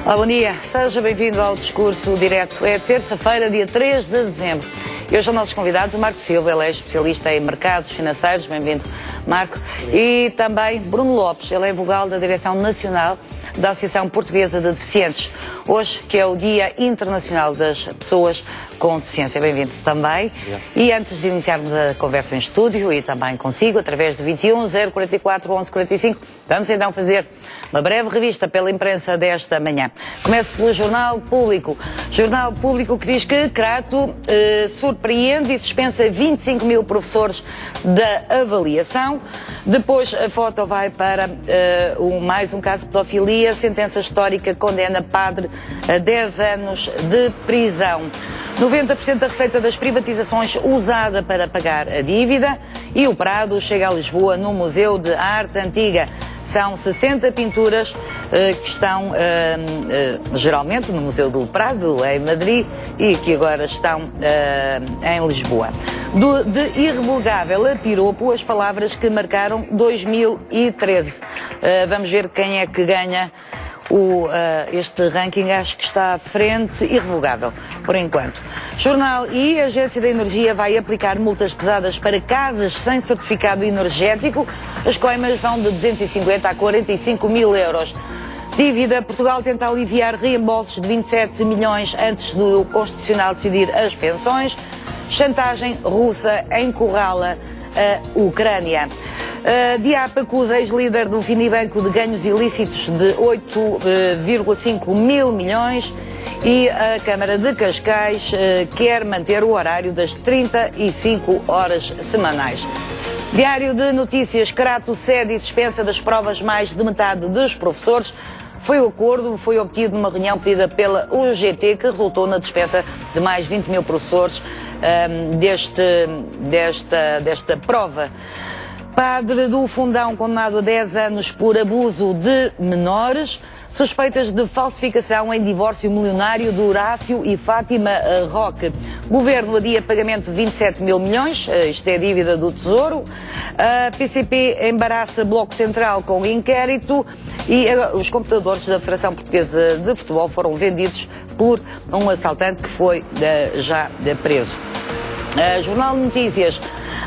Olá, bom dia. Seja bem-vindo ao Discurso Direto. É terça-feira, dia 3 de dezembro. E hoje são nossos convidados o Marco Silva, ele é especialista em mercados financeiros. Bem-vindo, Marco. E também Bruno Lopes, ele é vogal da Direção Nacional da Associação Portuguesa de Deficientes. Hoje, que é o Dia Internacional das Pessoas com Deficiência. Bem-vindo também. E antes de iniciarmos a conversa em estúdio e também consigo, através de 21 044 11 45, vamos então fazer uma breve revista pela imprensa desta manhã. Começo pelo Jornal Público. Jornal Público que diz que Crato surpreende e dispensa 25 mil professores da avaliação. Depois a foto vai para mais um caso de pedofilia. Sentença histórica condena padre a 10 anos de prisão. 90% da receita das privatizações usada para pagar a dívida. E o Prado chega a Lisboa no Museu de Arte Antiga. São 60 pinturas que estão geralmente no Museu do Prado, em Madrid, e que agora estão em Lisboa. De irrevogável a piropo, as palavras que marcaram 2013. Vamos ver quem é que ganha este ranking. Acho que está à frente, irrevogável, por enquanto. Jornal E, a Agência da Energia vai aplicar multas pesadas para casas sem certificado energético. As coimas vão de 250 a 45 mil euros. Dívida, Portugal tenta aliviar reembolsos de 27 milhões antes do Constitucional decidir as pensões. Chantagem russa encurrala a Ucrânia. Diap acusa ex-líder do Finibanco de ganhos ilícitos de 8,5 mil milhões e a Câmara de Cascais quer manter o horário das 35 horas semanais. Diário de Notícias, Crato cede e dispensa das provas mais de metade dos professores. Foi o acordo, foi obtido numa reunião pedida pela UGT, que resultou na dispensa de mais 20 mil professores desta prova. Padre do Fundão condenado a 10 anos por abuso de menores. Suspeitas de falsificação em divórcio milionário de Horácio e Fátima Roque. Governo adia pagamento de 27 mil milhões, isto é dívida do Tesouro. A PCP embaraça Bloco Central com inquérito e os computadores da Federação Portuguesa de Futebol foram vendidos por um assaltante que foi já preso. Jornal de Notícias.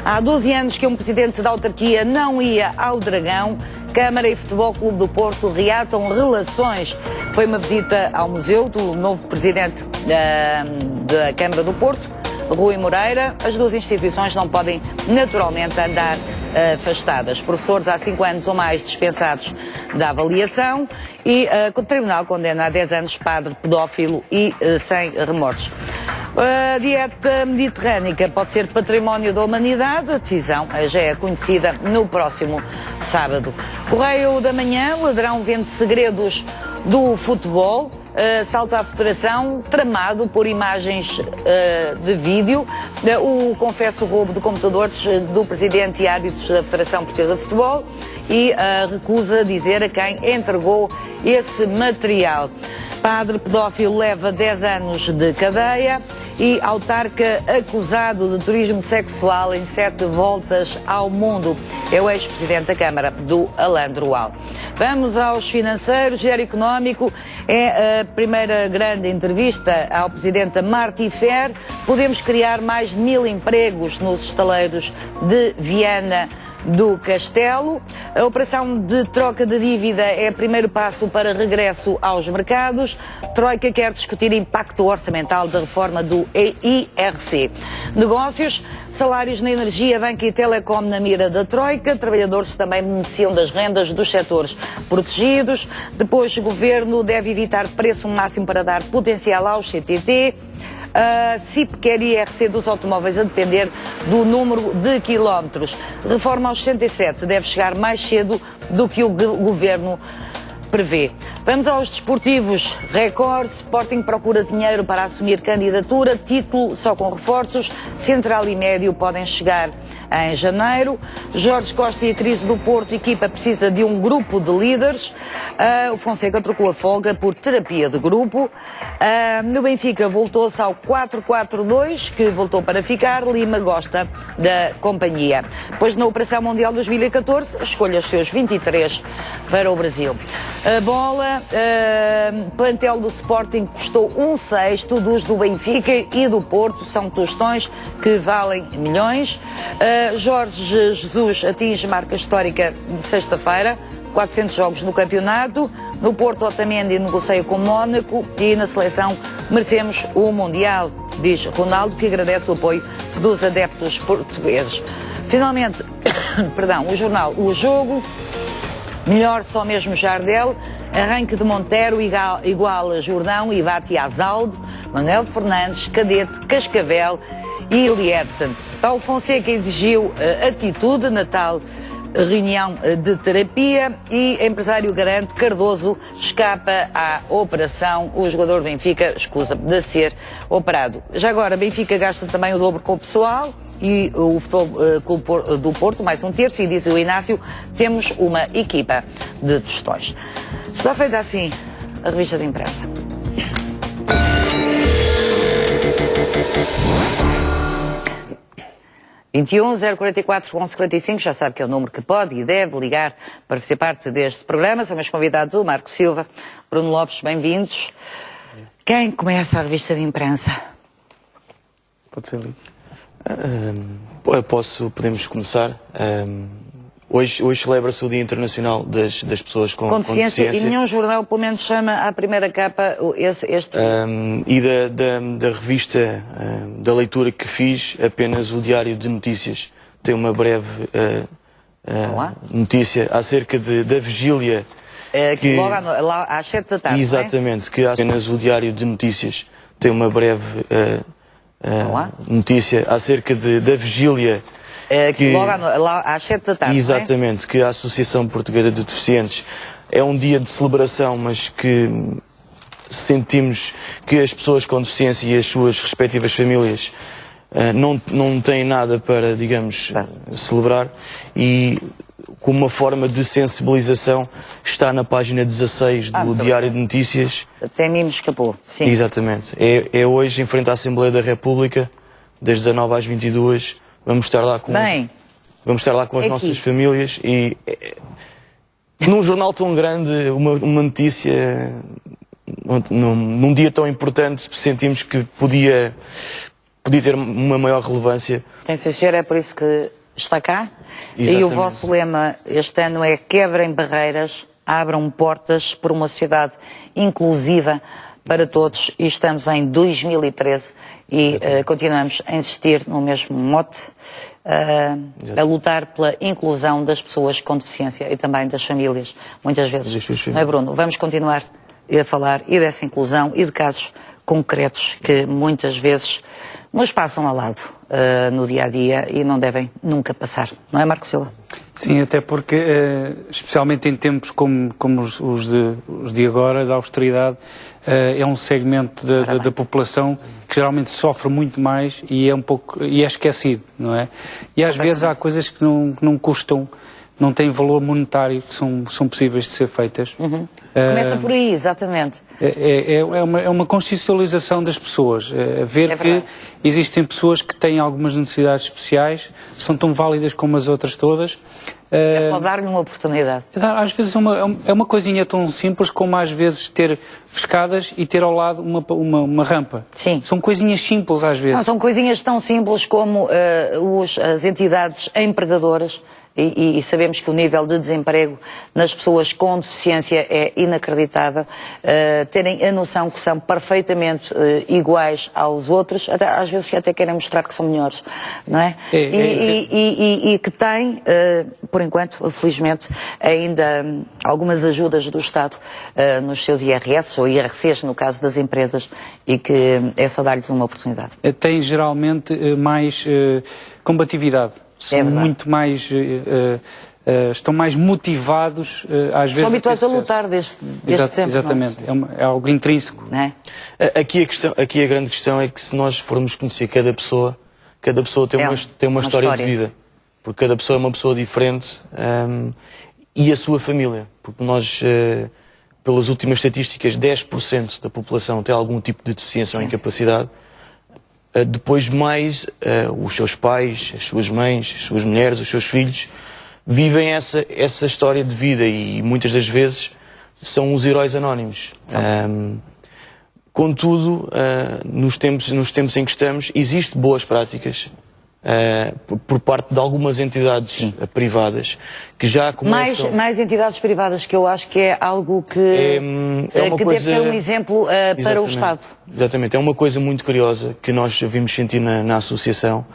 Há 12 anos que um presidente da autarquia não ia ao Dragão. Câmara e Futebol Clube do Porto reatam relações. Foi uma visita ao museu do novo presidente da Câmara do Porto, Rui Moreira. As duas instituições não podem naturalmente andar afastadas. Professores há 5 anos ou mais dispensados da avaliação e o Tribunal condena a 10 anos padre pedófilo e sem remorsos. A dieta mediterrânica pode ser património da humanidade. A decisão já é conhecida no próximo sábado. Correio da Manhã, ladrão vende segredos do futebol. Salto à Federação, tramado por imagens de vídeo. O confesso roubo de computadores do presidente e árbitros da Federação Portuguesa de Futebol e recusa dizer a quem entregou esse material. Padre pedófilo leva 10 anos de cadeia e autarca acusado de turismo sexual em 7 voltas ao mundo. É o ex-presidente da Câmara, do Alandroal. Vamos aos financeiros. Diário Económico é a primeira grande entrevista ao presidente Martí Fer. Podemos criar mais de 1000 empregos nos estaleiros de Viana do Castelo. A operação de troca de dívida é o primeiro passo para regresso aos mercados. Troika quer discutir impacto orçamental da reforma do IRC. Negócios, salários na energia, banca e telecom na mira da Troika. Trabalhadores também beneficiam das rendas dos setores protegidos. Depois, o governo deve evitar preço máximo para dar potencial aos CTT. A CIP quer IRC dos automóveis a depender do número de quilómetros. Reforma aos 67 deve chegar mais cedo do que o governo prevê. Vamos aos desportivos. Record, Sporting procura dinheiro para assumir candidatura, título só com reforços, Central e Médio podem chegar em janeiro. Jorge Costa e a crise do Porto, a equipa precisa de um grupo de líderes. O Fonseca trocou a folga por terapia de grupo. No Benfica voltou-se ao 4-4-2, que voltou para ficar. Lima gosta da companhia. Pois na Operação Mundial 2014, escolha os seus 23 para o Brasil. A bola, plantel do Sporting custou 1/6 dos do Benfica e do Porto, são tostões que valem milhões. Jorge Jesus atinge marca histórica de sexta-feira, 400 jogos no campeonato. No Porto, Otamendi negocia com Mónaco e na seleção merecemos o Mundial, diz Ronaldo, que agradece o apoio dos adeptos portugueses. Finalmente, perdão, o jornal O Jogo, melhor só mesmo Jardel, arranque de Montero igual Jordão e bate Azaldo, Manuel Fernandes, Cadete, Cascavel e Liedson. Paulo Fonseca exigiu atitude na tal reunião de terapia e empresário garante Cardoso escapa à operação. O jogador do Benfica escusa de ser operado. Já agora, Benfica gasta também o dobro com o pessoal e o Futebol Clube do Porto, mais um terço, e diz o Inácio, temos uma equipa de tostões. Está feita assim a revista de imprensa. (21 044 1145), já sabe que é o número que pode e deve ligar para fazer parte deste programa. São meus convidados o Marco Silva, Bruno Lopes, bem-vindos. Quem começa a revista de imprensa? Pode ser ali. Podemos começar. Hoje celebra-se o Dia Internacional das Pessoas com Deficiência. E nenhum jornal, pelo menos, chama à primeira capa este... E da revista, da leitura que fiz, apenas o Diário de Notícias tem uma breve notícia acerca da vigília... que logo lá às 7 da tarde, exatamente, que apenas o Diário de Notícias tem uma breve notícia acerca da vigília... que logo lá às 7 da tarde, exatamente, que a Associação Portuguesa de Deficientes é um dia de celebração, mas que sentimos que as pessoas com deficiência e as suas respectivas famílias não têm nada para, digamos, celebrar, e como uma forma de sensibilização está na página 16 do Diário de Notícias. Até mim me escapou, sim. Exatamente. É hoje em frente à Assembleia da República, das 19 às 22. Vamos estar lá com as nossas famílias e num jornal tão grande, uma notícia num dia tão importante, sentimos que podia ter uma maior relevância. Tem de ser, é por isso que está cá. Exatamente. E o vosso lema este ano é: quebrem barreiras, abram portas por uma sociedade inclusiva para todos, e estamos em 2013 e continuamos a insistir no mesmo mote, a lutar pela inclusão das pessoas com deficiência e também das famílias, muitas vezes. Não é, Bruno? Vamos continuar a falar e dessa inclusão e de casos concretos que muitas vezes nos passam ao lado no dia-a-dia e não devem nunca passar. Não é, Marco Silva? Sim, até porque, especialmente em tempos como os de agora, da austeridade, é um segmento da população que geralmente sofre muito mais e é esquecido, não é? E às vezes há coisas que não custam, não têm valor monetário, que são possíveis de ser feitas. Começa por aí, exatamente. É uma consciencialização das pessoas, ver que existem pessoas que têm algumas necessidades especiais, são tão válidas como as outras todas. É só dar-lhe uma oportunidade. Às vezes é uma coisinha tão simples como às vezes ter escadas e ter ao lado uma rampa. Sim. São coisinhas simples às vezes. Não, são coisinhas tão simples como as entidades empregadoras. E sabemos que o nível de desemprego nas pessoas com deficiência é inacreditável, terem a noção que são perfeitamente iguais aos outros, às vezes até querem mostrar que são melhores, não é? E que têm, por enquanto, felizmente, ainda algumas ajudas do Estado nos seus IRS ou IRCs, no caso das empresas, e que é só dar-lhes uma oportunidade. Tem geralmente mais combatividade. São muito mais, estão mais motivados, às vezes... São habituados a lutar desde sempre. Exatamente, é algo intrínseco. Não é? Aqui a grande questão é que se nós formos conhecer cada pessoa tem uma história de vida. porque cada pessoa é uma pessoa diferente, e a sua família, porque nós, pelas últimas estatísticas, 10% da população tem algum tipo de deficiência ou incapacidade. Depois mais os seus pais, as suas mães, as suas mulheres, os seus filhos vivem essa história de vida e muitas das vezes são os heróis anónimos. Contudo, nos tempos em que estamos, existem boas práticas por parte de algumas entidades privadas que já começam... Mais entidades privadas, que eu acho que é algo que, que deve ser um exemplo para o Estado. Exatamente, é uma coisa muito curiosa que nós vimos sentir na associação,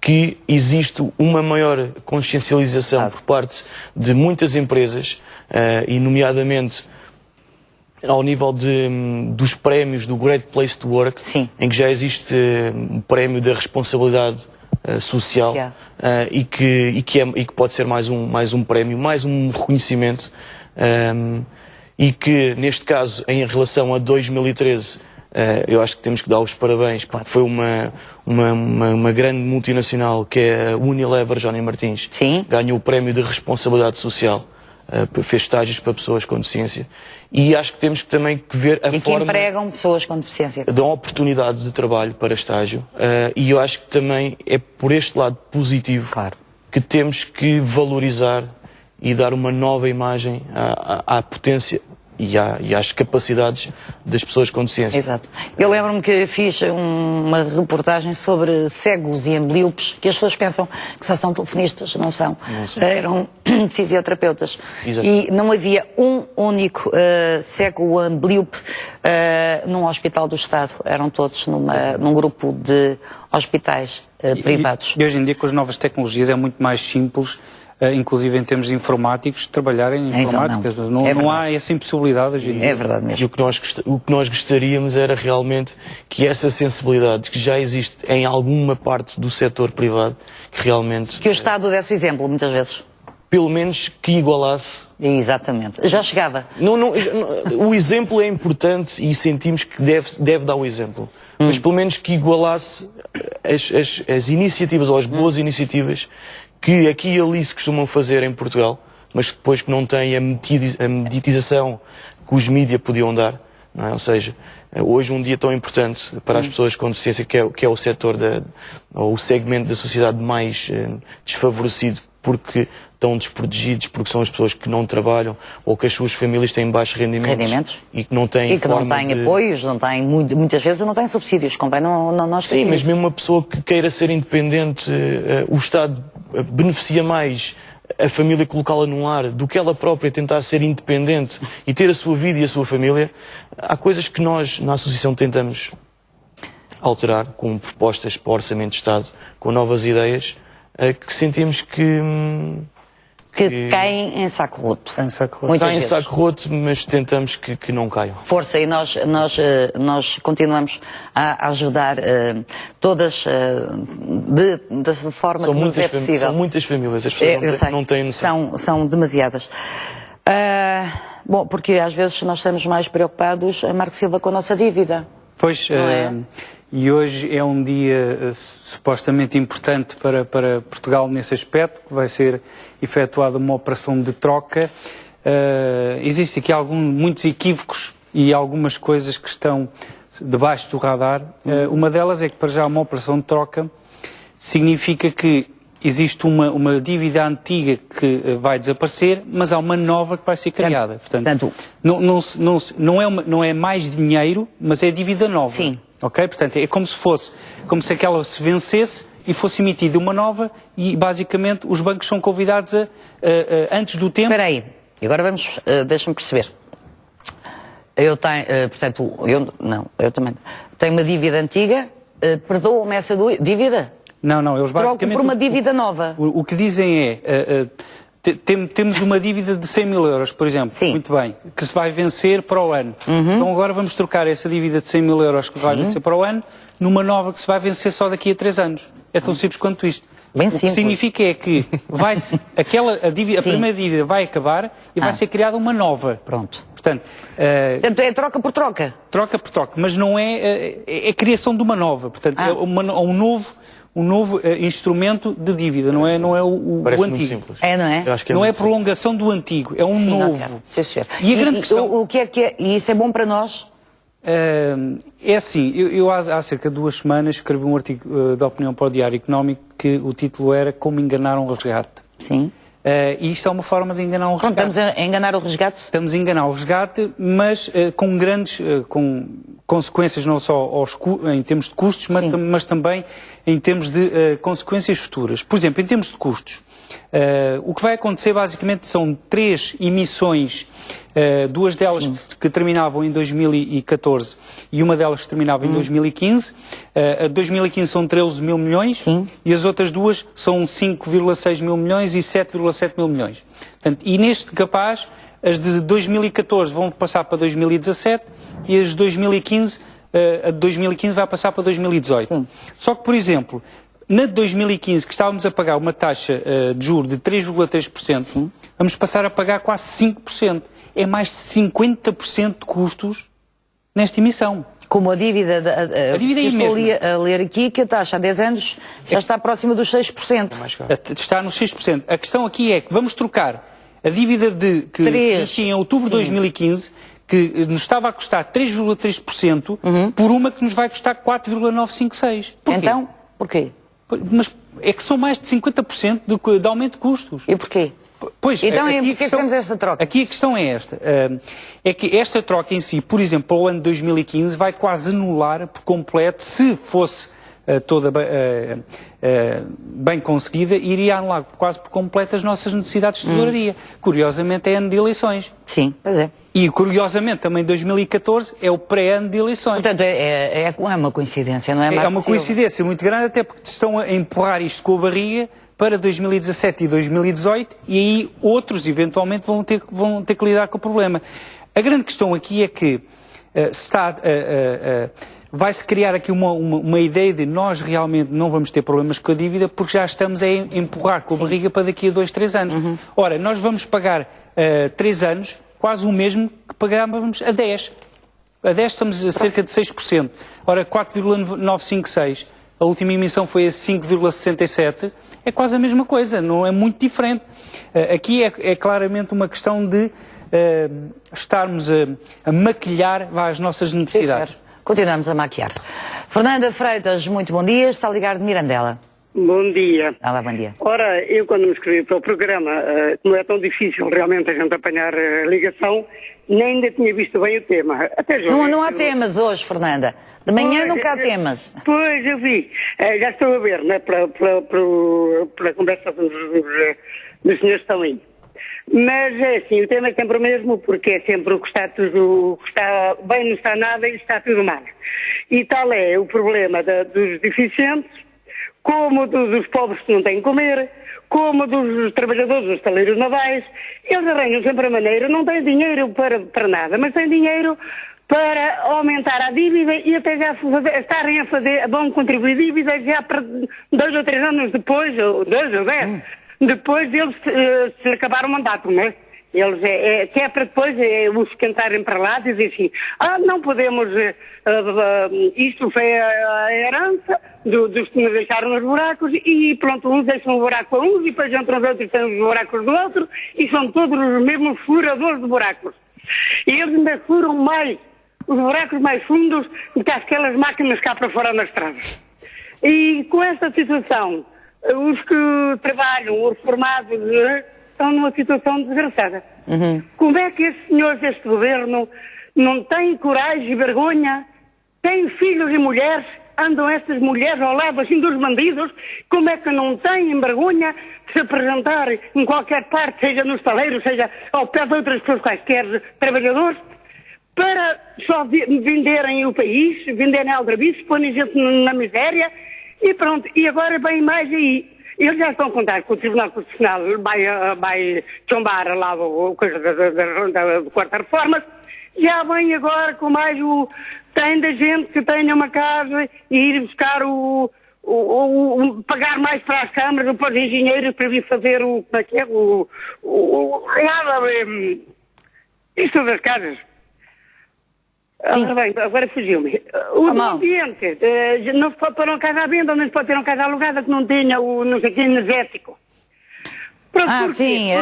que existe uma maior consciencialização por parte de muitas empresas, e nomeadamente ao nível dos prémios do Great Place to Work, em que já existe um prémio da responsabilidade social, e que pode ser mais um prémio, mais um reconhecimento, e que neste caso, em relação a 2013, eu acho que temos que dar os parabéns, porque foi uma grande multinacional, que é a Unilever Johnny Martins, ganhou o prémio de responsabilidade social. Fez estágios para pessoas com deficiência, e acho que temos que também ver a forma... E que empregam pessoas com deficiência. Dão oportunidades de trabalho para estágio, e eu acho que também é por este lado positivo que temos que valorizar e dar uma nova imagem à potência e às capacidades das pessoas com deficiência. Exato. Eu lembro-me que fiz uma reportagem sobre cegos e ambliopes, que as pessoas pensam que só são telefonistas, não são. Eram fisioterapeutas. Exato. E não havia um único cego ou ambliope num hospital do Estado. Eram todos num grupo de hospitais privados. E hoje em dia, com as novas tecnologias, é muito mais simples, inclusive em termos informáticos, trabalhar em informática. Então, não há essa impossibilidade hoje em dia. É verdade mesmo. E o que nós gostaríamos era realmente que essa sensibilidade que já existe em alguma parte do setor privado, que realmente... Que o Estado desse o exemplo, muitas vezes. Pelo menos que igualasse. Exatamente. Já chegava. O exemplo é importante e sentimos que deve dar o exemplo. Mas pelo menos que igualasse as iniciativas, ou as boas iniciativas, que aqui e ali se costumam fazer em Portugal, mas depois que não têm a mediatização que os mídias podiam dar, não é? Ou seja, hoje um dia tão importante para as pessoas com deficiência, que é o setor ou o segmento da sociedade mais desfavorecido, porque estão desprotegidos, porque são as pessoas que não trabalham ou que as suas famílias têm baixos rendimentos e que não têm apoios, não têm, muitas vezes não têm subsídios, convém nós... Sim, mas mesmo uma pessoa que queira ser independente, o Estado beneficia mais a família colocá-la num lar do que ela própria tentar ser independente e ter a sua vida e a sua família. Há coisas que nós, na Associação, tentamos alterar com propostas para o Orçamento de Estado, com novas ideias, que sentimos que caem em saco roto. Caem em saco roto, mas tentamos que não caiam. Força, e nós continuamos a ajudar todas da forma que nos é possível. São muitas famílias, as pessoas não têm noção. São demasiadas. Bom, porque às vezes nós estamos mais preocupados, Marco Silva, com a nossa dívida. Pois, e hoje é um dia supostamente importante para Portugal nesse aspecto, que vai ser efetuada uma operação de troca. Existem aqui muitos equívocos e algumas coisas que estão debaixo do radar. Uma delas é que, para já, uma operação de troca significa que existe uma dívida antiga que vai desaparecer, mas há uma nova que vai ser criada. Portanto, não é mais dinheiro, mas é dívida nova. Sim. Ok? Portanto, é como se aquela se vencesse e fosse emitida uma nova e, basicamente, os bancos são convidados antes do tempo... Espera aí, agora deixa-me perceber. Eu tenho, eu também tenho uma dívida antiga, perdoam-me essa dívida? Não, eles basicamente... Troco por uma dívida nova. O que dizem é... Temos uma dívida de 100 mil euros, por exemplo, muito bem, que se vai vencer para o ano. Então agora vamos trocar essa dívida de 100 mil euros que vai vencer para o ano, numa nova que se vai vencer só daqui a 3 anos. É tão simples quanto isto. Bem o que significa é que a primeira dívida vai acabar e vai ser criada uma nova. Pronto. Portanto, é troca por troca? Troca por troca, mas não é criação de uma nova. Portanto, é um instrumento de dívida, não é o Parece muito antigo. simples. É, não é? Eu acho que Não é muito simples. prolongação do antigo, é um Sim, novo. ok. Sim, senhor. E a grande questão... o que é? E isso é bom para nós? É assim, eu há cerca de 2 semanas escrevi um artigo de opinião para o Diário Económico que o título era Como Enganar um Resgate. Sim. E isto é uma forma de enganar um resgate. Estamos a enganar o resgate? Estamos a enganar o resgate, mas com grandes com consequências não só em termos de custos, mas também em termos de consequências futuras. Por exemplo, em termos de custos, o que vai acontecer basicamente são 3 emissões, 2 delas que terminavam em 2014 e uma delas que terminava em 2015. A de 2015 são 13 mil milhões e as outras 2 são 5,6 mil milhões e 7,7 mil milhões. Portanto, e neste capaz, as de 2014 vão passar para 2017 e as de 2015, a de 2015 vai passar para 2018. Sim. Só que, por exemplo, na de 2015, que estávamos a pagar uma taxa de juros de 3,3%, vamos passar a pagar quase 5%. É mais de 50% de custos nesta emissão. Como a dívida... A dívida é estou mesma. a ler aqui que a taxa há 10 anos já está próxima dos 6%. Está nos 6%. A questão aqui é que vamos trocar a dívida que se inicia em outubro de 2015, que nos estava a custar 3,3%, por uma que nos vai custar 4,956%. Porquê? Então, porquê? Mas é que são mais de 50% de aumento de custos. E porquê? Pois, então, porquê que temos esta troca? Aqui a questão é esta. É que esta troca em si, por exemplo, para o ano de 2015, vai quase anular por completo, se fosse toda bem conseguida, iria anular quase por completo as nossas necessidades de tesouraria. Curiosamente é ano de eleições. Sim, pois é. E curiosamente também 2014 é o pré-ano de eleições. Portanto, é uma coincidência, não é, Marcos É uma coincidência muito grande, até porque estão a empurrar isto com a barriga para 2017 e 2018 e aí outros eventualmente vão ter que lidar com o problema. A grande questão aqui é que vai-se criar aqui uma ideia de nós realmente não vamos ter problemas com a dívida porque já estamos a empurrar com a barriga para daqui a 2, 3 anos. Ora, nós vamos pagar 3 anos quase o mesmo que pagávamos a 10. A 10 estamos a cerca de 6%. Ora, 4,956. A última emissão foi a 5,67. É quase a mesma coisa, não é muito diferente. Aqui é claramente uma questão de estarmos a maquilhar as nossas necessidades. Continuamos a maquiar. Fernanda Freitas, muito bom dia. Está a ligar de Mirandela. Bom dia. Olá, bom dia. Ora, eu quando me inscrevi para o programa, não é tão difícil realmente a gente apanhar a ligação, nem ainda tinha visto bem o tema. Até já. Não há temas hoje, Fernanda. De manhã nunca há temas. Pois, eu vi. Já estou a ver, né, pela conversa dos senhores que estão aí. Mas é assim, o tema é sempre o mesmo, porque é sempre o que está bem, não está nada e está tudo mal. E tal é o problema dos deficientes, como dos pobres que não têm que comer, como dos trabalhadores dos estaleiros navais. Eles arranjam sempre a maneira, não têm dinheiro para nada, mas têm dinheiro para aumentar a dívida e até já estarem vão contribuir dívida já para 2 ou 3 anos depois, ou 2 ou 10, depois deles se acabar o mandato, não é? Eles que é para depois os esquentarem para lá e dizer assim, não podemos, isto foi a herança dos que nos deixaram nos buracos e pronto, uns deixam o buraco a uns e depois entram os outros têm os buracos do outro e são todos os mesmos furadores de buracos. E eles ainda furam mais, os buracos mais fundos do que aquelas máquinas cá para fora nas estradas. E com esta situação, os que trabalham, os formados, estão numa situação desgraçada. Como é que estes senhores deste governo não têm coragem e vergonha? Têm filhos e mulheres? Andam estas mulheres ao lado assim dos bandidos? Como é que não têm vergonha de se apresentar em qualquer parte, seja no estaleiro, seja ao pé de outras pessoas quaisquer trabalhadores, para só venderem o país, venderem aldrabices, põem gente na miséria e pronto. E agora bem mais aí. Eles já estão a contar que o Tribunal Constitucional vai tombar lá o coisa da quarta reforma. Já vem agora com mais tem da gente que tenha uma casa e ir buscar pagar mais para as câmaras, para os engenheiros para vir fazer isto das casas. Ora bem, agora fugiu-me. O do ambiente, não se pode pôr uma casa à venda, não se pode ter uma casa alugada que não tenha o não sei que energético. Pronto, sim.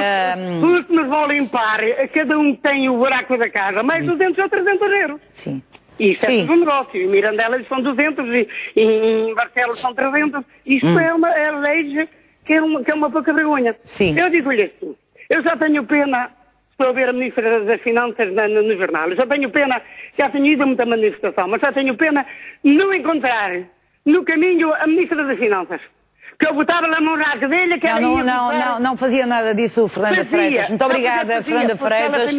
Os que nos vão limpar, cada um tem o buraco da casa, mais 200 ou 300 euros. Sim. Isto é tudo um negócio. Em Mirandelas são 200, e em Barcelos são 300. Isto é uma lei que é uma pouca vergonha. Sim. Eu digo-lhe isto. Eu já tenho pena, estou a ver a Ministra das Finanças no jornal, eu já tenho pena, já tenho ido a muita manifestação, mas já tenho pena não encontrar no caminho a Ministra das Finanças. Que eu botava lá num rato dele, que não fazia nada disso, Fernanda Freitas. Muito obrigada, Fernanda Freitas.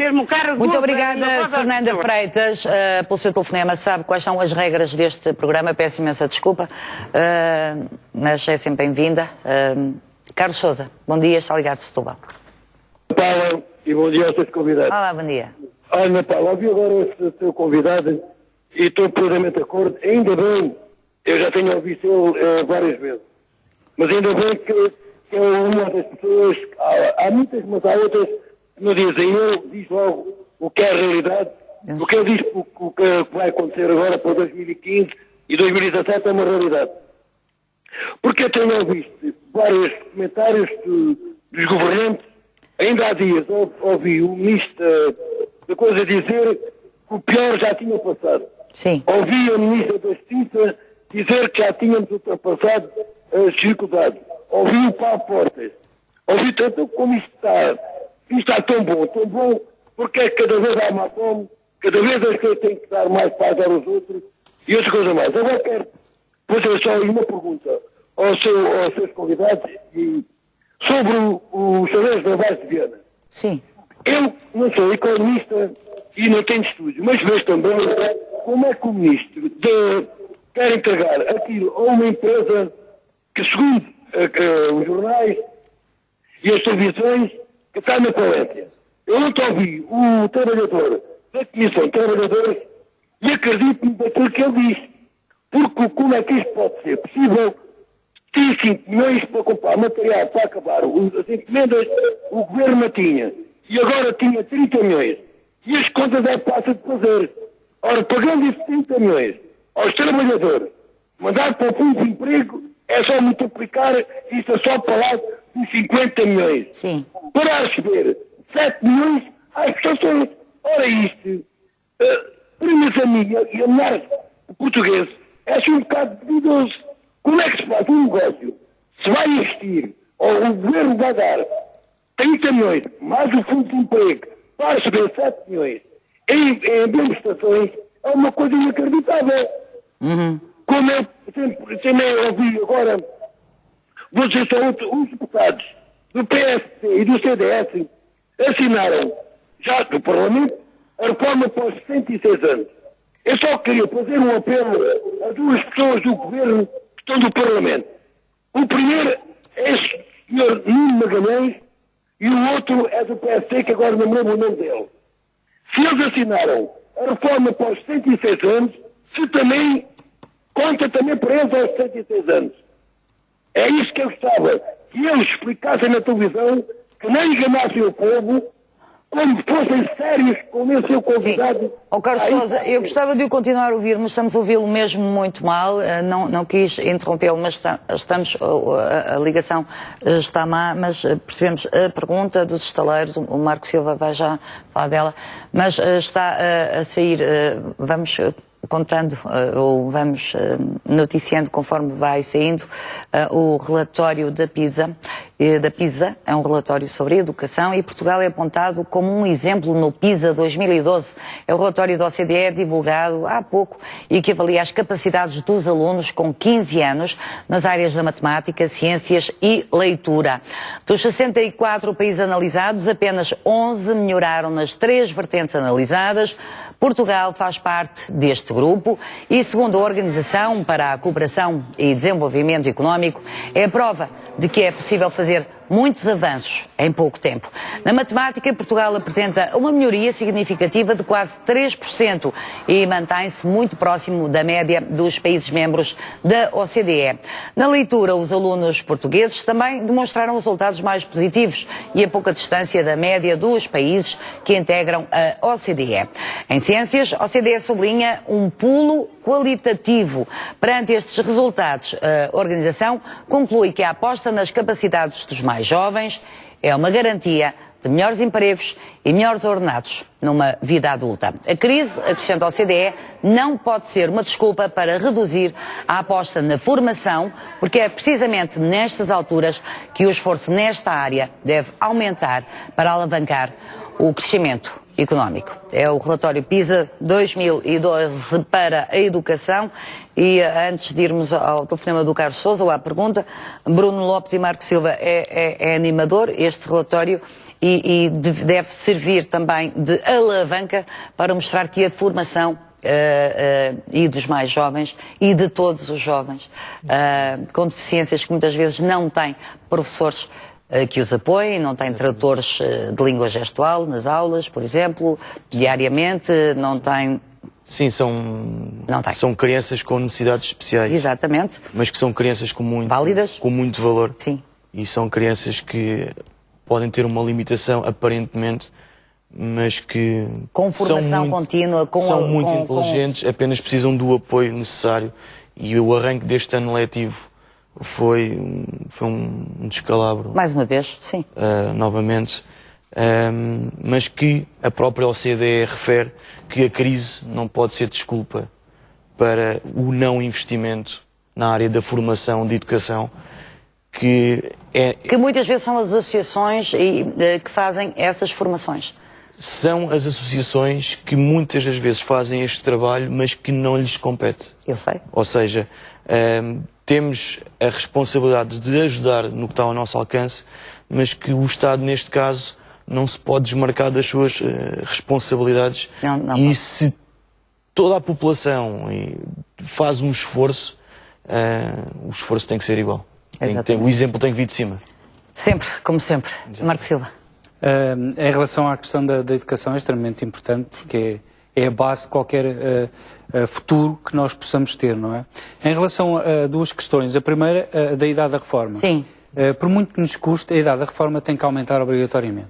Muito obrigada, Fernanda Freitas, pelo seu telefonema. Sabe quais são as regras deste programa. Peço imensa desculpa, mas é sempre bem-vinda. Carlos Sousa, bom dia, está ligado de Setúbal. Paula, e bom dia aos seus convidados. Olá, bom dia. Olha, Paula, ouvi agora o seu convidado e estou plenamente de acordo. Ainda bem, eu já tenho ouvido ele várias vezes. Mas ainda bem que é uma das pessoas, há muitas, mas há outras que não dizem. Ele diz logo o que é a realidade, o que ele diz o que vai acontecer agora para 2015 e 2017 é uma realidade. Porque eu tenho ouvido vários comentários dos governantes, ainda há dias ouvi o ministro da coisa dizer que o pior já tinha passado. Sim. Ouvi a ministra da Justiça dizer que já tínhamos ultrapassado as dificuldades. Ouvi o Paulo Portas. Ouvi tanto como isto está tão bom, porque é que cada vez há mais fome, cada vez as coisas têm que dar mais para dar aos outros e outras coisas mais. Agora quero fazer só uma pergunta aos seus convidados sobre os salários da base de Viana. Sim. Eu não sou economista e não tenho estúdio, mas vejo também como é que o ministro quer entregar aquilo a uma empresa que, segundo os jornais e as televisões, que está na falência. Eu não ouvi o trabalhador da Comissão de Trabalhadores e acredito-me daquilo que ele diz. Porque como é que isto pode ser possível? Tinha 5 milhões para comprar material para acabar as encomendas, o governo não tinha. E agora tinha 30 milhões. E as contas é fácil de fazer. Ora, pagando esses 30 milhões aos trabalhadores, mandar para o fundo de emprego, é só multiplicar, isto é só para lá dos 50 milhões. Sim. Para receber 7 milhões às pessoas. Ora isto, primas a mim e a milhares de portugueses, é assim um bocado duvidoso. Como é que se faz um negócio? Se vai investir, ou o governo vai dar 30 milhões, mais o fundo de emprego, para receber 7 milhões em demonstrações, é uma coisa inacreditável. Como eu também ouvi agora, vocês são os deputados do PST e do CDS assinaram, já no Parlamento, a reforma para os 66 anos. Eu só queria fazer um apelo a duas pessoas do governo que estão no Parlamento. O primeiro é o Sr. Nuno Magalhães e o outro é do PST, que agora não me lembro o nome dele. Se eles assinaram a reforma para os 66 anos, se também conta também para eles aos 66 anos. É isso que eu gostava, que eles explicassem na televisão, que não enganassem o povo, como fossem sérios com esse seu convidado. Carlos Sousa, eu gostava de o continuar a ouvir, mas estamos a ouvi-lo mesmo muito mal, não quis interrompê-lo, mas estamos, a ligação está má, mas percebemos a pergunta dos estaleiros, o Marco Silva vai já falar dela, mas está a sair, vamos contando, ou vamos noticiando conforme vai saindo, o relatório da PISA. É um relatório sobre a educação e Portugal é apontado como um exemplo no PISA 2012. É o relatório da OCDE divulgado há pouco e que avalia as capacidades dos alunos com 15 anos nas áreas da matemática, ciências e leitura. Dos 64 países analisados, apenas 11 melhoraram nas 3 vertentes analisadas. Portugal faz parte deste grupo e, segundo a Organização para a Cooperação e Desenvolvimento Económico, é a prova de que é possível fazer muitos avanços em pouco tempo. Na matemática, Portugal apresenta uma melhoria significativa de quase 3% e mantém-se muito próximo da média dos países membros da OCDE. Na leitura, os alunos portugueses também demonstraram resultados mais positivos e a pouca distância da média dos países que integram a OCDE. Em ciências, a OCDE sublinha um pulo qualitativo. Perante estes resultados, a organização conclui que a aposta nas capacidades dos mais jovens é uma garantia de melhores empregos e melhores ordenados numa vida adulta. A crise, acrescenta a OCDE, não pode ser uma desculpa para reduzir a aposta na formação, porque é precisamente nestas alturas que o esforço nesta área deve aumentar para alavancar o crescimento económico. É o relatório PISA 2012 para a educação e antes de irmos ao telefonema do Carlos Sousa ou à pergunta, Bruno Lopes e Marco Silva, é animador este relatório e deve servir também de alavanca para mostrar que a formação e dos mais jovens e de todos os jovens com deficiências que muitas vezes não têm professores que os apoiem, não têm tradutores de língua gestual nas aulas, por exemplo, diariamente, não têm... Sim, são crianças com necessidades especiais. Exatamente. Mas que são crianças válidas, com muito valor. Sim. E são crianças que podem ter uma limitação, aparentemente, mas que com formação contínua, são muito inteligentes, apenas precisam do apoio necessário. E o arranque deste ano letivo foi um descalabro. Mais uma vez, sim. Novamente. Mas que a própria OCDE refere que a crise não pode ser desculpa para o não investimento na área da formação, de educação, que muitas vezes são as associações que fazem essas formações. São as associações que muitas das vezes fazem este trabalho, mas que não lhes compete. Eu sei. Ou seja, temos a responsabilidade de ajudar no que está ao nosso alcance, mas que o Estado, neste caso, não se pode desmarcar das suas responsabilidades. Não e se toda a população faz um esforço, o esforço tem que ser igual. O exemplo tem que vir de cima. Sempre, como sempre. Marco Silva. Em relação à questão da educação é extremamente importante, porque é a base de qualquer futuro que nós possamos ter, não é? Em relação a duas questões, a primeira, da idade da reforma. Sim. Por muito que nos custe, a idade da reforma tem que aumentar obrigatoriamente,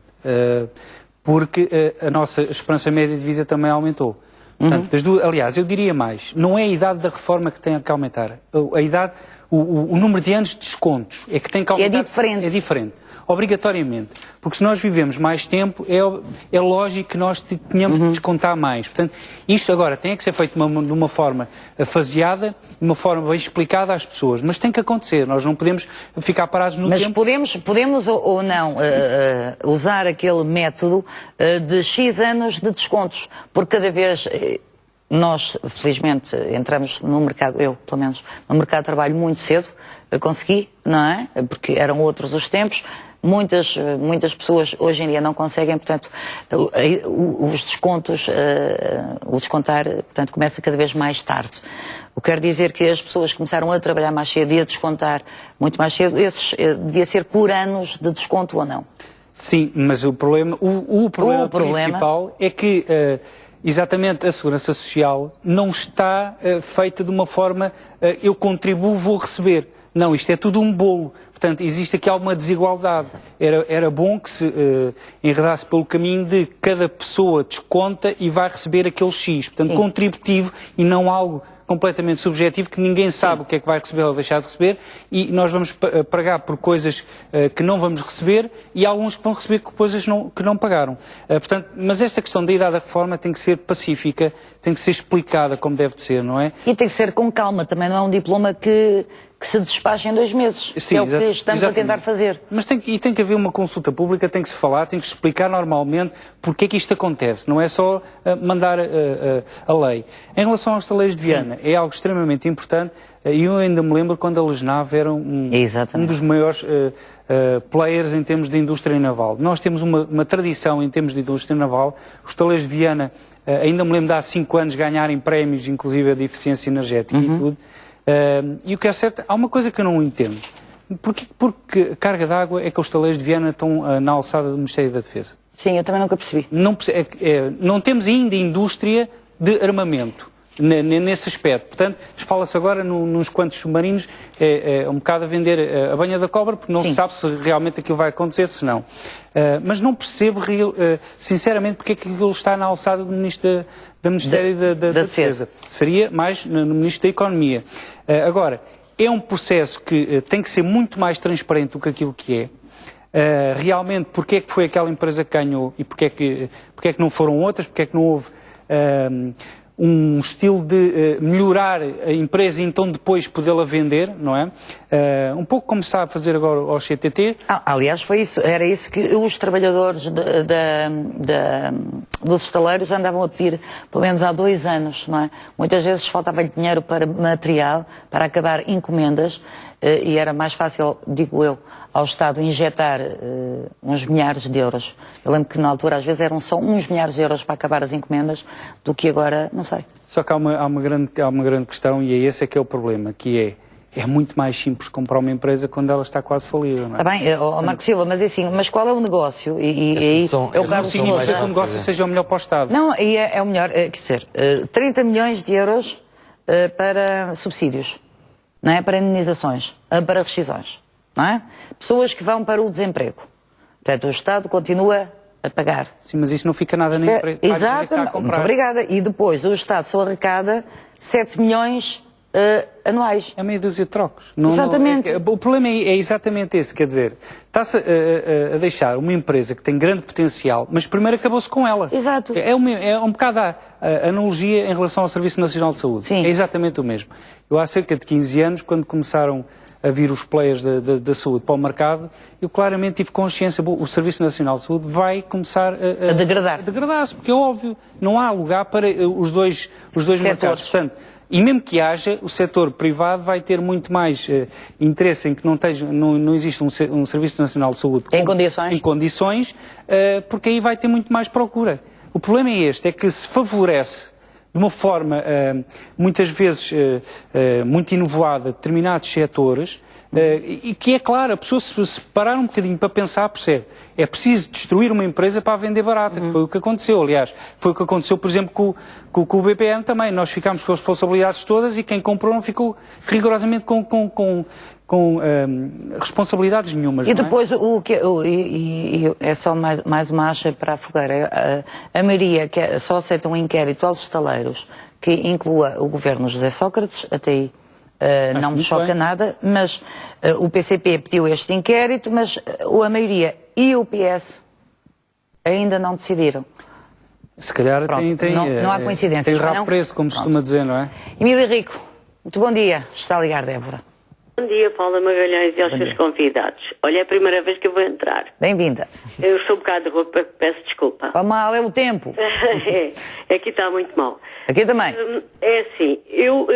porque a nossa esperança média de vida também aumentou. Portanto, aliás, eu diria mais, não é a idade da reforma que tem que aumentar, a idade, o número de anos de descontos é que tem que aumentar. É diferente. Obrigatoriamente, porque se nós vivemos mais tempo, é lógico que nós tenhamos de descontar mais. Portanto, isto agora tem que ser feito de uma forma faseada, de uma forma bem explicada às pessoas, mas tem que acontecer, nós não podemos ficar parados no tempo. Mas podemos ou não usar aquele método de X anos de descontos, porque cada vez... Nós, felizmente, entramos no mercado, eu, pelo menos, no mercado de trabalho muito cedo, consegui, não é? Porque eram outros os tempos. Muitas pessoas hoje em dia não conseguem, portanto, os descontos, o descontar, portanto, começa cada vez mais tarde. O que quer dizer que as pessoas que começaram a trabalhar mais cedo e a descontar muito mais cedo, esses devia ser por anos de desconto ou não? Sim, mas o problema principal é que... exatamente, a Segurança Social não está feita de uma forma eu contribuo, vou receber. Não, isto é tudo um bolo. Portanto, existe aqui alguma desigualdade. Era bom que se enredasse pelo caminho de cada pessoa desconta e vai receber aquele X. Portanto, sim, contributivo e não algo completamente subjetivo que ninguém sabe, sim, o que é que vai receber ou deixar de receber, e nós vamos pagar por coisas que não vamos receber e alguns que vão receber coisas que não pagaram. Portanto, mas esta questão da idade da reforma tem que ser pacífica, tem que ser explicada como deve de ser, não é? E tem que ser com calma, também não é um diploma que se despacha em 2 meses, sim, que é o que estamos a tentar fazer. Mas tem que haver uma consulta pública, tem que se falar, tem que se explicar normalmente porque é que isto acontece, não é só mandar a lei. Em relação aos taleiros de Viana, sim, é algo extremamente importante, e eu ainda me lembro quando a Lesnave era um dos maiores players em termos de indústria naval. Nós temos uma tradição em termos de indústria naval, os taleiros de Viana, ainda me lembro de há 5 anos ganharem prémios, inclusive a de eficiência energética e tudo. E o que é certo, há uma coisa que eu não entendo. Porque carga d'água é que os estaleiros de Viana estão na alçada do Ministério da Defesa? Sim, eu também nunca percebi. Não temos ainda indústria de armamento nesse aspecto. Portanto, fala-se agora nos quantos submarinos, é um bocado a vender a banha da cobra, porque não se sabe se realmente aquilo vai acontecer, se não. Mas não percebo, sinceramente, porque é que aquilo está na alçada do Ministério da Defesa. Seria mais no Ministro da Economia. Agora, é um processo que tem que ser muito mais transparente do que aquilo que é. Realmente, porque é que foi aquela empresa que ganhou e porque é que não foram outras, porque é que não houve um estilo de melhorar a empresa e então depois podê-la vender, não é? Um pouco como se está a fazer agora ao CTT. Aliás, era isso que os trabalhadores dos estaleiros andavam a pedir, pelo menos há 2 anos, não é? Muitas vezes faltava dinheiro para material, para acabar encomendas, e era mais fácil, digo eu, ao Estado injetar uns milhares de euros. Eu lembro que na altura às vezes eram só uns milhares de euros para acabar as encomendas, do que agora, não sei. Só que há uma grande questão, e é esse que é o problema, que é muito mais simples comprar uma empresa quando ela está quase falida, não é? Está bem, Marco Silva, mas assim, mas qual é o negócio? Não significa que o negócio seja o melhor para o Estado. Não, e é o melhor, quer dizer, 30 milhões de euros para subsídios, não é? Para indenizações, para rescisões. Não é? Pessoas que vão para o desemprego. Portanto, o Estado continua a pagar. Sim, mas isso não fica nada na empresa. Exato, muito obrigada. E depois o Estado só arrecada 7 milhões anuais. É meia dúzia de trocos. Exatamente. O problema é exatamente esse, quer dizer, está-se a deixar uma empresa que tem grande potencial, mas primeiro acabou-se com ela. Exato. É um bocado a analogia em relação ao Serviço Nacional de Saúde. Sim. É exatamente o mesmo. Eu há cerca de 15 anos, quando começaram a vir os players da saúde para o mercado, eu claramente tive consciência, o Serviço Nacional de Saúde vai começar a degradar-se, porque é óbvio, não há lugar para os dois mercados. Portanto, e mesmo que haja, o setor privado vai ter muito mais interesse em que não exista um Serviço Nacional de Saúde em condições, porque aí vai ter muito mais procura. O problema é este, é que se favorece de uma forma, muitas vezes, muito inovoada, determinados setores, e que é claro, a pessoa se parar um bocadinho para pensar, percebe, é preciso destruir uma empresa para a vender barata, que foi o que aconteceu, aliás, foi o que aconteceu, por exemplo, com o BPN também, nós ficámos com as responsabilidades todas e quem comprou não ficou rigorosamente com responsabilidades nenhumas. E depois, é só mais uma acha para a fogueira, a maioria que só aceita um inquérito aos estaleiros que inclua o governo José Sócrates, até aí não me choca nada, mas o PCP pediu este inquérito, mas a maioria e o PS ainda não decidiram. Se calhar não há coincidência. Tem rabo preso, como se costuma dizer, não é? Emília Rico, muito bom dia. Está a ligar, Débora. Bom dia, Paula Magalhães e aos seus convidados. Olha, é a primeira vez que eu vou entrar. Bem-vinda. Eu sou um bocado de roupa, peço desculpa. Está mal, é o tempo. Aqui está muito mal. Aqui também. É assim, eu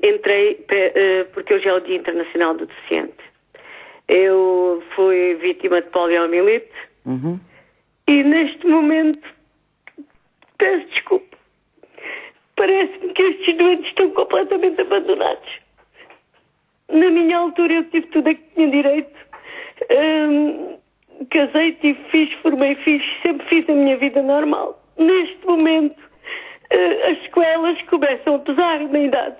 entrei porque hoje é o Dia Internacional do Deficiente. Eu fui vítima de poliomielite e neste momento, peço desculpa, parece-me que estes doentes estão completamente abandonados. Na minha altura eu tive tudo a que tinha direito. Casei, tive filhos, formei filhos, sempre fiz a minha vida normal. Neste momento as sequelas começam a pesar na idade.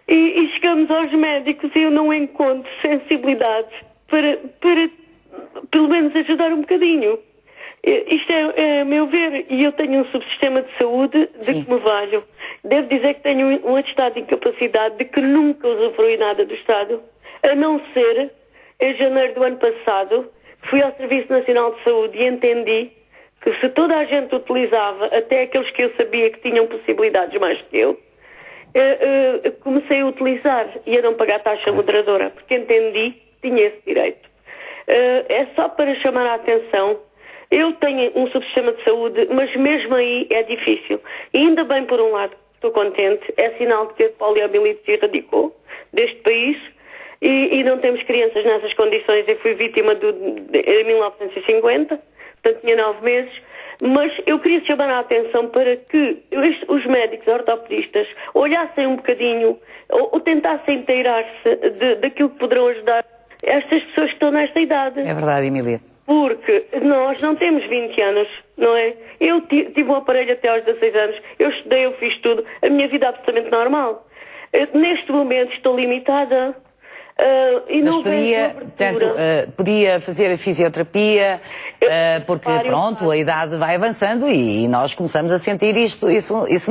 E chegamos aos médicos e eu não encontro sensibilidade para pelo menos ajudar um bocadinho. Isto é a meu ver, e eu tenho um subsistema de saúde de que me valho. Devo dizer que tenho um atestado de incapacidade de que nunca usufrui nada do Estado, a não ser em janeiro do ano passado, fui ao Serviço Nacional de Saúde e entendi que se toda a gente utilizava, até aqueles que eu sabia que tinham possibilidades mais que eu, comecei a utilizar e a não pagar taxa moderadora, porque entendi que tinha esse direito. É só para chamar a atenção. Eu tenho um subsistema de saúde, mas mesmo aí é difícil. E ainda bem, por um lado, estou contente, é sinal de que a poliomielite se erradicou deste país e não temos crianças nessas condições. Eu fui vítima em 1950, portanto tinha 9 meses, mas eu queria chamar a atenção para que os médicos ortopedistas olhassem um bocadinho ou tentassem inteirar-se daquilo que poderão ajudar estas pessoas que estão nesta idade. É verdade, Emília. Porque nós não temos 20 anos, não é? Eu tive um aparelho até aos 16 anos, eu estudei, eu fiz tudo, a minha vida é absolutamente normal. Neste momento estou limitada. E Mas não podia, portanto, podia fazer a fisioterapia, porque pronto, a idade vai avançando e nós começamos a sentir isso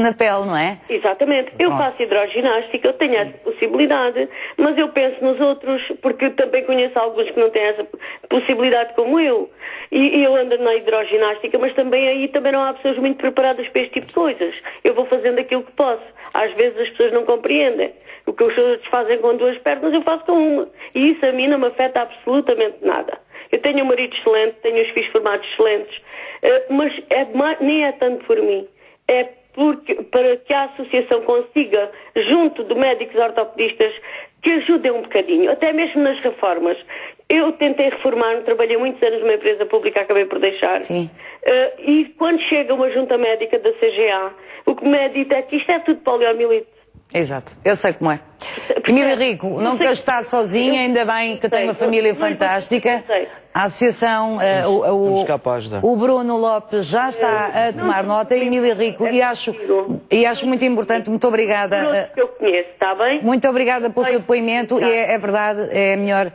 na pele, não é? Exatamente. Eu Pronto. faço hidroginástica, eu tenho essa possibilidade, mas eu penso nos outros, porque também conheço alguns que não têm essa possibilidade como eu. E eu ando na hidroginástica, mas também aí também não há pessoas muito preparadas para este tipo de coisas. Eu vou fazendo aquilo que posso. Às vezes as pessoas não compreendem. O que os outros fazem com 2 pernas, eu faço com uma. E isso a mim não me afeta absolutamente nada. Eu tenho um marido excelente, tenho os filhos formados excelentes, mas nem é tanto por mim. É para que a associação consiga, junto de médicos ortopedistas, que ajudem um bocadinho, até mesmo nas reformas. Eu tentei reformar-me, trabalhei muitos anos numa empresa pública, acabei por deixar. Sim. E quando chega uma junta médica da CGA, o que me é dito é que isto é tudo poliomielite. Exato, eu sei como é. Emília Rico, nunca está sozinha, ainda bem que tem uma família fantástica. A associação, Estamos cá para ajudar. o Bruno Lopes já está a tomar nota, Emília Rico, e acho muito importante, muito obrigada. Que eu conheço, está bem? Muito obrigada pelo seu depoimento, e é verdade, é melhor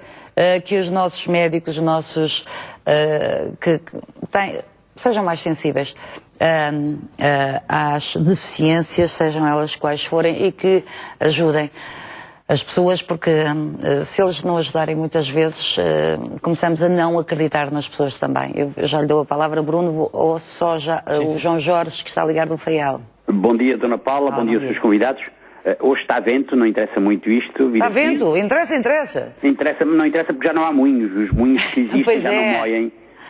que os nossos médicos, os nossos sejam mais sensíveis às deficiências, sejam elas quais forem, e que ajudem as pessoas, porque se eles não ajudarem muitas vezes, começamos a não acreditar nas pessoas também. Eu já lhe dou a palavra, Bruno, ou só já o João Jorge, que está ligado do Faial. Bom dia, Dona Paula, bom dia aos seus convidados. Hoje está vento, não interessa muito isto. Está vento? Interessa? Não interessa porque já não há moinhos. Os moinhos que existem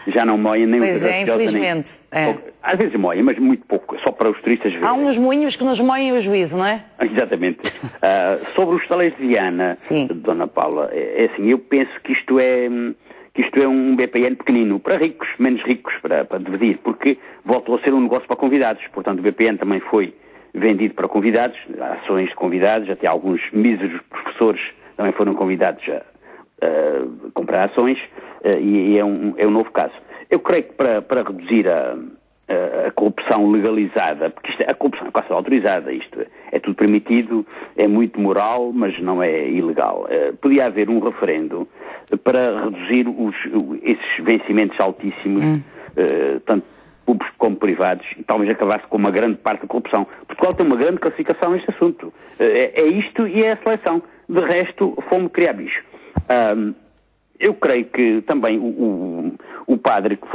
já não moem nem pois os é, infelizmente. Às vezes moem, mas muito pouco, só para os turistas verem. Há uns moinhos que nos moem o juízo, não é? Exatamente. Sobre os estaleiros de Viana, Dona Paula, é assim, eu penso que isto é um BPN pequenino, para ricos, menos ricos, para dividir, porque voltou a ser um negócio para convidados. Portanto, o BPN também foi vendido para convidados, ações de convidados, até alguns míseros professores também foram convidados a comprar ações, e é um novo caso. Eu creio que para reduzir a corrupção legalizada, porque a corrupção é quase autorizada, isto é tudo permitido, é muito moral, mas não é ilegal. Podia haver um referendo para reduzir esses vencimentos altíssimos, tanto públicos como privados, e talvez acabasse com uma grande parte da corrupção. Portugal tem uma grande classificação neste assunto. É isto e é a seleção. De resto, fome criar bicho. Eu creio que também o padre que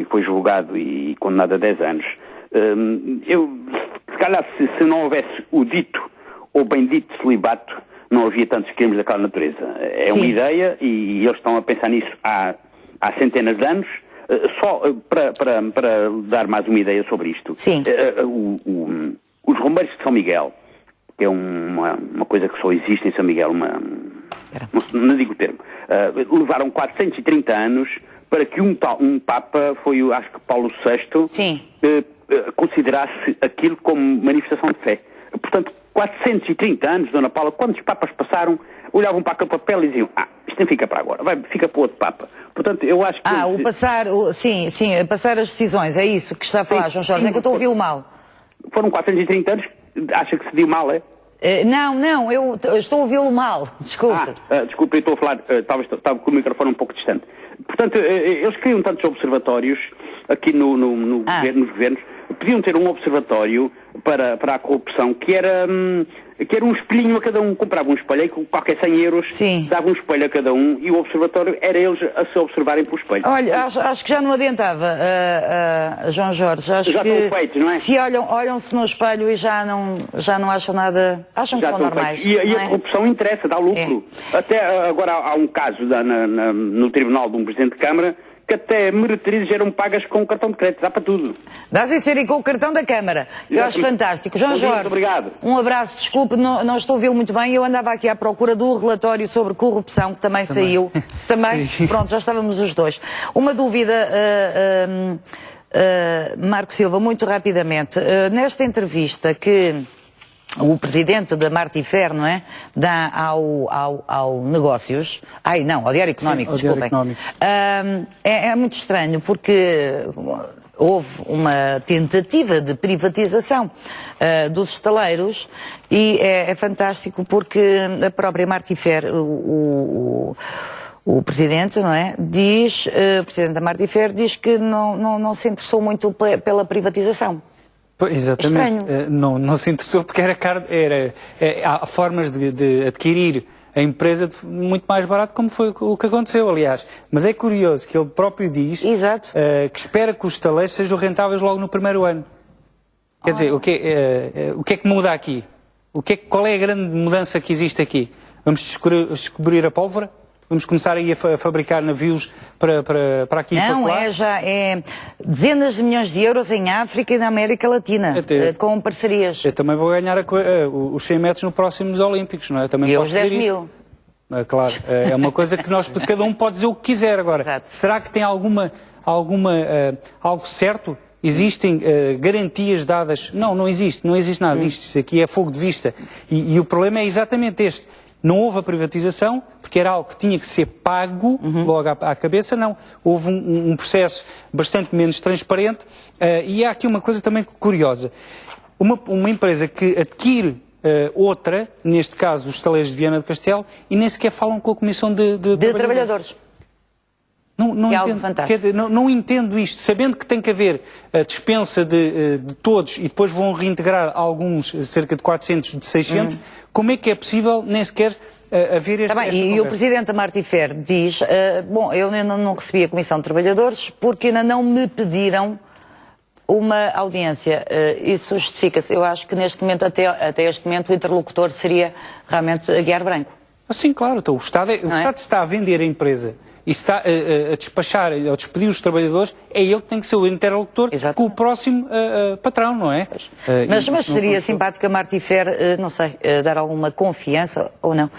foi julgado e condenado a 10 anos, se calhar se não houvesse o dito ou bendito celibato, não havia tantos crimes daquela natureza. É uma ideia e eles estão a pensar nisso há centenas de anos. Só para dar mais uma ideia sobre isto. Sim. Os Romeiros de São Miguel, que é uma coisa que só existe em São Miguel, não digo o termo, levaram 430 anos para que um Papa, foi acho que Paulo VI, considerasse aquilo como manifestação de fé. Portanto, 430 anos, Dona Paula, quantos Papas passaram, olhavam para aquele papel e diziam, isto não fica para agora, fica para outro Papa. Portanto, eu acho que... passar as decisões, é isso que está a falar, João Jorge, é que eu estou a ouvi-lo mal. Foram 430 anos, acha que se deu mal, é? Não, eu estou a ouvi-lo mal, desculpe. Desculpe, eu estou a falar, estava com o microfone um pouco distante. Portanto, eles criam tantos observatórios aqui nos governos, podiam ter um observatório para a corrupção que era um espelhinho a cada um, comprava um espelho e com qualquer 100 euros dava um espelho a cada um e o observatório era eles a se observarem pelo espelho. Olha, acho que já não adiantava, João Jorge, acho já que estão feitos, não é? se olham-se no espelho e já não acham nada, acham que são normais. E a corrupção interessa, dá lucro. Até agora há um caso no tribunal de um Presidente de Câmara que até meretrizes eram pagas com o cartão de crédito, dá para tudo. Dá-se a ser e com o cartão da Câmara. Eu acho fantástico. João Jorge, obrigado. Um abraço, desculpe, não estou a ouvi-lo muito bem. Eu andava aqui à procura do relatório sobre corrupção, que também saiu. Também? Pronto, já estávamos os dois. Uma dúvida, Marco Silva, muito rapidamente. Nesta entrevista que o presidente da Martifer, não é? Dá ao Negócios, ao Diário Económico, Sim, ao Diário desculpem. Económico. É muito estranho porque houve uma tentativa de privatização dos estaleiros e é fantástico porque a própria Martifer, o presidente, não é? O presidente da Martifer diz que não se interessou muito pela privatização. Exatamente. Não se interessou porque há formas de adquirir a empresa muito mais barato, como foi o que aconteceu, aliás. Mas é curioso que ele próprio diz que espera que os estaleiros sejam rentáveis logo no primeiro ano. Quer dizer, o que é que muda aqui? Qual é a grande mudança que existe aqui? Vamos descobrir a pólvora? Vamos começar aí a fabricar navios para aqui e para lá? Não, já é dezenas de milhões de euros em África e na América Latina, com parcerias. Eu também vou ganhar os 100 metros nos próximos Olímpicos, não é? Também e os 10 mil. Claro, é uma coisa que cada um pode dizer o que quiser agora. Exato. Será que tem algo certo? Existem garantias dadas? Não existe nada disto. Isso aqui é fogo de vista. E o problema é exatamente este. Não houve a privatização, porque era algo que tinha que ser pago logo à cabeça, não. Houve um processo bastante menos transparente e há aqui uma coisa também curiosa. Uma empresa que adquire outra, neste caso os estaleiros de Viana do Castelo, e nem sequer falam com a Comissão de Trabalhadores. Não entendo isto, sabendo que tem que haver a dispensa de todos e depois vão reintegrar alguns, cerca de 400, de 600, como é que é possível nem sequer haver esta conversa? E o presidente da Martifer diz, eu ainda não recebi a Comissão de Trabalhadores porque ainda não me pediram uma audiência. Isso justifica-se. Eu acho que neste momento, até este momento, o interlocutor seria realmente Aguiar Branco. Sim, claro. Então, o Estado está a vender a empresa e está a despachar, a despedir os trabalhadores, é ele que tem que ser o interlocutor com o próximo patrão, não é? Mas seria simpático a Martifer, não sei, dar alguma confiança ou não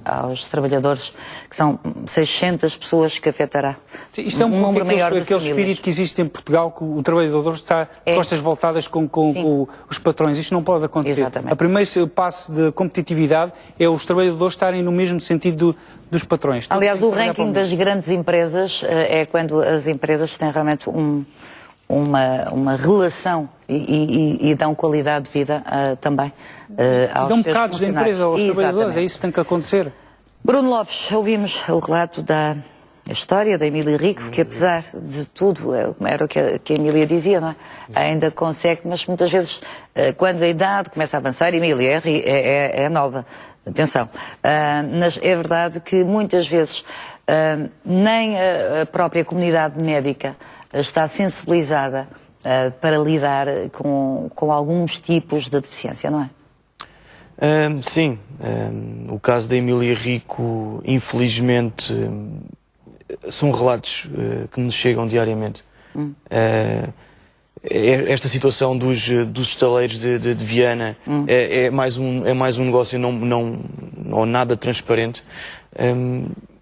aos trabalhadores, que são 600 pessoas que afetará. Isto é um número maior aquele espírito que existe em Portugal, que o trabalhador está de costas voltadas com os patrões. Isto não pode acontecer. Exatamente. O primeiro passo de competitividade é os trabalhadores estarem no mesmo sentido dos patrões. Aliás, o ranking das grandes empresas é quando as empresas têm realmente uma relação e dão qualidade de vida também aos dão seus bocados da empresa aos trabalhadores, é isso que tem que acontecer. Bruno Lopes, ouvimos o relato da história da Emília Rico, que apesar de tudo, era o que a Emília dizia, não é? Ainda consegue, mas muitas vezes, quando a idade começa a avançar, Emília é nova. Atenção, mas é verdade que muitas vezes nem a própria comunidade médica está sensibilizada para lidar com alguns tipos de deficiência, não é? Sim, o caso da Emília Rico, infelizmente, são relatos que nos chegam diariamente. Esta situação dos estaleiros de Viana é mais um negócio não nada transparente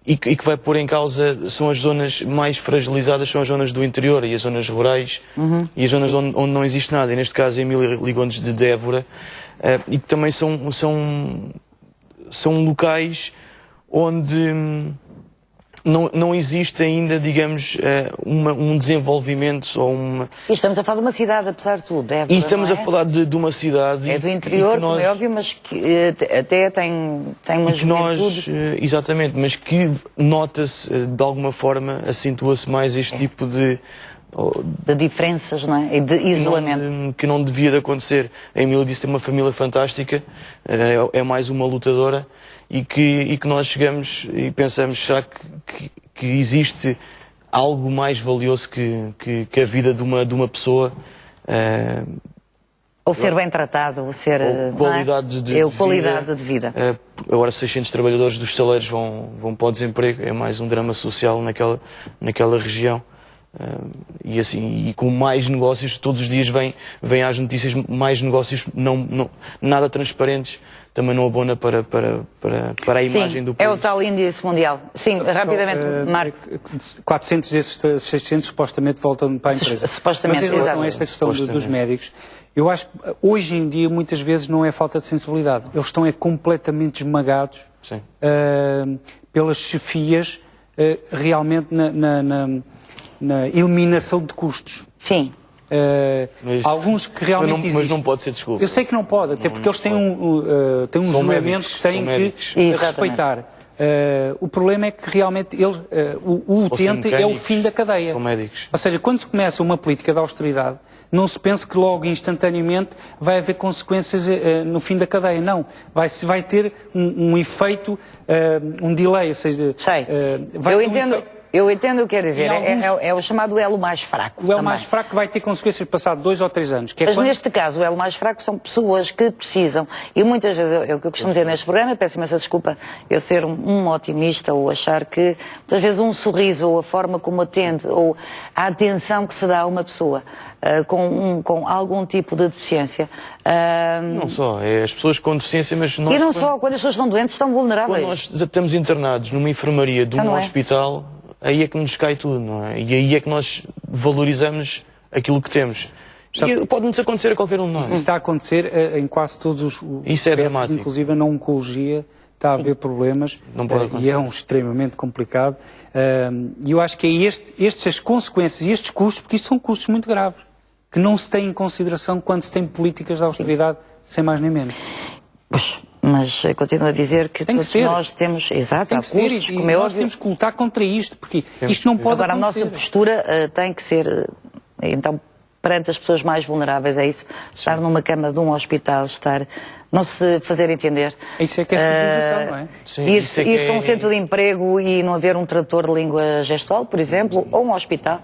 e que vai pôr em causa, são as zonas mais fragilizadas, são as zonas do interior e as zonas rurais e as zonas onde não existe nada. E neste caso a Emília ligou-nos de Évora e que também são locais onde não existe ainda, digamos, um desenvolvimento ou uma... E estamos a falar de uma cidade, apesar de tudo. Évora, e estamos a falar de uma cidade... É do interior, como é óbvio, mas que até tem uma juventude... Exatamente, mas que nota-se, de alguma forma, acentua-se mais este tipo de diferenças, não é? E de isolamento. Que não devia de acontecer. A Emília disse que tem uma família fantástica, é mais uma lutadora e que nós chegamos e pensamos, será que existe algo mais valioso que a vida de uma pessoa? Ou ser bem tratado, ou ser... qualidade qualidade de vida. Agora 600 trabalhadores dos estaleiros vão para o desemprego, é mais um drama social naquela região. E assim, e com mais negócios, todos os dias vêm às notícias mais negócios nada transparentes, também não abona para a imagem do país. É o tal índice mundial. Sim, rapidamente, Marco. 400 desses 600 supostamente voltam para a empresa. Supostamente, mas em relação a esta questão dos médicos, Eu acho que hoje em dia muitas vezes não é falta de sensibilidade. Eles estão completamente esmagados pelas chefias realmente na eliminação de custos. Sim. Alguns que realmente existem. Mas não pode ser desculpa. Eu sei que não pode, até porque eles têm um juramento que têm que respeitar. O problema é que realmente o utente é o fim da cadeia. Ou seja, quando se começa uma política de austeridade, não se pense que logo instantaneamente vai haver consequências no fim da cadeia. Não. Vai ter um efeito, um delay. Ou seja, eu entendo o que quer dizer. É o chamado elo mais fraco. O elo mais fraco vai ter consequências passado 2 ou 3 anos. Mas neste caso, o elo mais fraco são pessoas que precisam. E muitas vezes, o que eu costumo dizer neste programa, peço imensa desculpa eu ser um otimista ou achar que, muitas vezes, um sorriso ou a forma como atende ou a atenção que se dá a uma pessoa com algum tipo de deficiência. Não só, é as pessoas com deficiência, mas nós... E não só, quando as pessoas estão doentes, estão vulneráveis. Quando nós estamos internados numa enfermaria de um hospital, aí é que nos cai tudo, não é? E aí é que nós valorizamos aquilo que temos. E pode-nos acontecer a qualquer um de nós. Isso está a acontecer em quase todos os Isso é dramático. Inclusive na oncologia está a haver problemas e é extremamente complicado. E eu acho que é estas consequências e estes custos, porque isto são custos muito graves, que não se têm em consideração quando se tem políticas de austeridade, sem mais nem menos. Mas continuo a dizer que todos nós temos, exato, há custos, como é nós óbvio. temos que lutar contra isto, porque isto não pode Agora, acontecer. a nossa postura tem que ser, então, perante as pessoas mais vulneráveis, é isso, estar numa cama de um hospital, não se fazer entender. Isso é que é civilização, não é? Sim, ir a um centro de emprego e não haver um tradutor de língua gestual, por exemplo, ou um hospital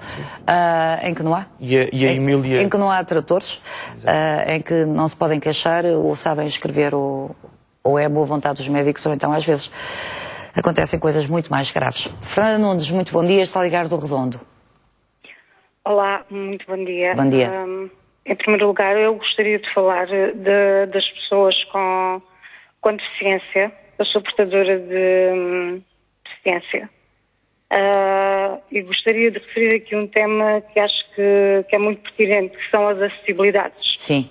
em que não há. E a Emília... Em que não há tradutores, em que não se podem queixar ou sabem escrever ou é a boa vontade dos médicos, ou então às vezes acontecem coisas muito mais graves. Fernanda Nunes, muito bom dia, está a ligar do Redondo. Olá, muito bom dia. Bom dia. Em primeiro lugar, eu gostaria de falar das pessoas com deficiência. Eu sou portadora de deficiência. E gostaria de referir aqui um tema que acho que é muito pertinente, que são as acessibilidades. Sim.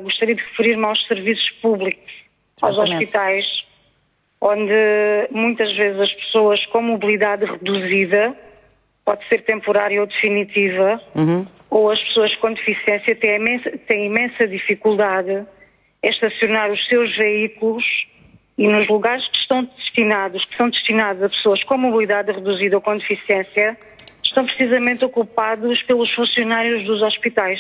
Gostaria de referir-me aos serviços públicos, aos hospitais, onde muitas vezes as pessoas com mobilidade reduzida, pode ser temporária ou definitiva, ou as pessoas com deficiência têm imensa dificuldade em estacionar os seus veículos e nos lugares que são destinados a pessoas com mobilidade reduzida ou com deficiência, estão precisamente ocupados pelos funcionários dos hospitais.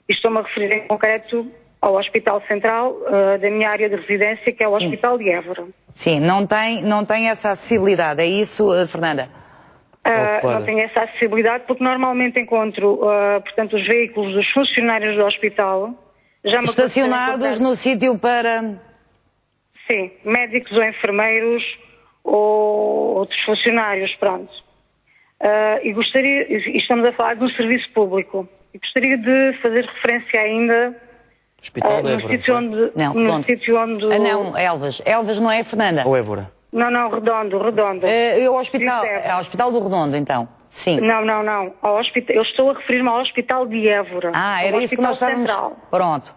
E estou-me a referir em concreto ao Hospital Central da minha área de residência, que é o Hospital de Évora. Sim, não tem essa acessibilidade, é isso, Fernanda? Não tenho essa acessibilidade porque normalmente encontro, portanto, os veículos dos funcionários do hospital já estacionados no sítio para... Sim, médicos ou enfermeiros ou outros funcionários, pronto. E estamos a falar de um serviço público, e gostaria de fazer referência ainda no sítio onde... não, Elvas. Elvas não é, Fernanda? Ou Évora? Não, Redondo. O Hospital do Redondo, então? Sim. Não. Eu estou a referir-me ao Hospital de Évora. Era isso que nós estávamos... Pronto.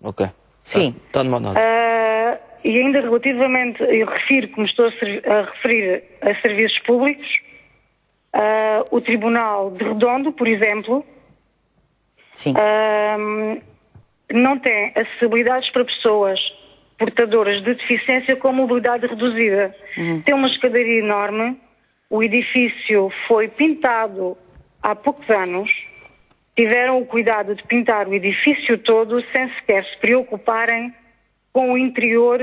Ok. Sim. Está de nada. E ainda relativamente, eu refiro que me estou a referir a serviços públicos, o Tribunal de Redondo, por exemplo, sim. Não tem acessibilidades para pessoas portadoras de deficiência com mobilidade reduzida. Tem uma escadaria enorme, o edifício foi pintado há poucos anos, tiveram o cuidado de pintar o edifício todo sem sequer se preocuparem com o interior